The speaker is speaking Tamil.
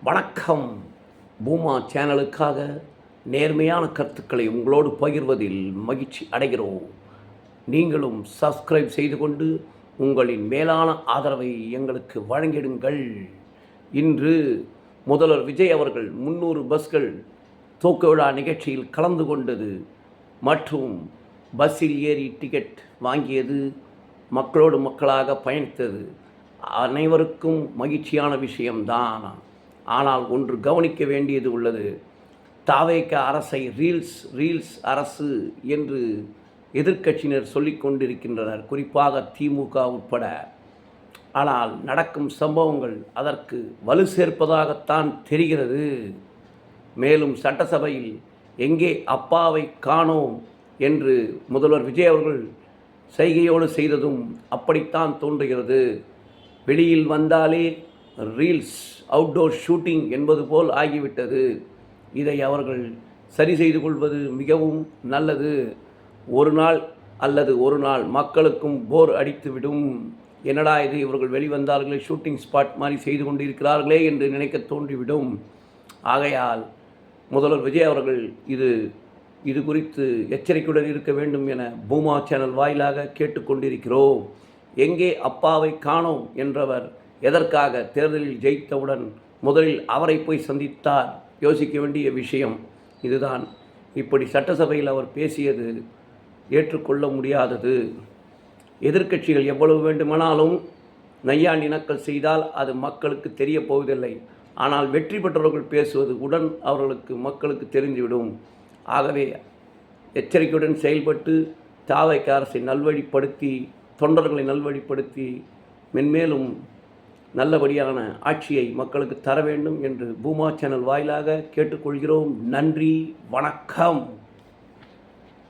வணக்கம். பூமா சேனலுக்காக நேர்மையான கருத்துக்களை உங்களோடு பகிர்வதில் மகிழ்ச்சி அடைகிறோம். நீங்களும் சப்ஸ்கிரைப் செய்து கொண்டு உங்களின் மேலான ஆதரவை எங்களுக்கு வழங்கிடுங்கள். இன்று முதல்வர் விஜய் அவர்கள் 300 பஸ்கள் துவக்க விழா நிகழ்ச்சியில் கலந்து கொண்டது மற்றும் பஸ்ஸில் ஏறி டிக்கெட் வாங்கியது, மக்களோடு மக்களாக பயணித்தது அனைவருக்கும் மகிழ்ச்சியான விஷயம்தான். ஆனால் ஒன்று கவனிக்க வேண்டியது உள்ளது. தாவேக அரசை ரீல்ஸ் அரசு என்று எதிர்க்கட்சியினர் சொல்லிக் கொண்டிருக்கின்றனர், குறிப்பாக திமுக உட்பட. ஆனால் நடக்கும் சம்பவங்கள் அதற்கு வலு சேர்ப்பதாகத்தான் தெரிகிறது. மேலும் சட்டசபையில் எங்கே அப்பாவை காணோம் என்று முதல்வர் விஜய் அவர்கள் செய்கையோடு செய்ததும் அப்படித்தான் தோன்றுகிறது. வெளியில் வந்தாலே ரீல்ஸ், அவுட்டோர் ஷூட்டிங் என்பது போல் ஆகிவிட்டது. இதை அவர்கள் சரி செய்து கொள்வது மிகவும் நல்லது. ஒரு நாள் மக்களுக்கும் போர் அடித்துவிடும். என்னடா இது, இவர்கள் வெளிவந்தார்களே, ஷூட்டிங் ஸ்பாட் மாதிரி செய்து கொண்டிருக்கிறார்களே என்று நினைக்க தோன்றிவிடும். ஆகையால் முதல்வர் விஜய் அவர்கள் இது குறித்து எச்சரிக்கையுடன் இருக்க வேண்டும் என பூமா சேனல் வாயிலாக கேட்டுக்கொண்டிருக்கிறோம். எங்கே அப்பாவை காணோம் என்றவர் எதற்காக தேர்தலில் ஜெயித்தவுடன் முதலில் அவரை போய் சந்தித்தார்? யோசிக்க வேண்டிய விஷயம் இதுதான். இப்படி சட்டசபையில் அவர் பேசியது ஏற்றுக்கொள்ள முடியாதது. எதிர்க்கட்சிகள் எவ்வளவு வேண்டுமானாலும் நையாண்டி நக்கல் செய்தால் அது மக்களுக்கு தெரிய போவதில்லை. ஆனால் வெற்றி பெற்றவர்கள் பேசுவது உடன் மக்களுக்கு தெரிந்துவிடும். ஆகவே எச்சரிக்கையுடன் செயல்பட்டு தாவேக அரசை நல்வழிப்படுத்தி, தொண்டர்களை நல்வழிப்படுத்தி மென்மேலும் நல்லபடியான ஆட்சியை மக்களுக்கு தர வேண்டும் என்று பூமா சேனல் வாயிலாக கேட்டுக்கொள்கிறோம். நன்றி, வணக்கம்.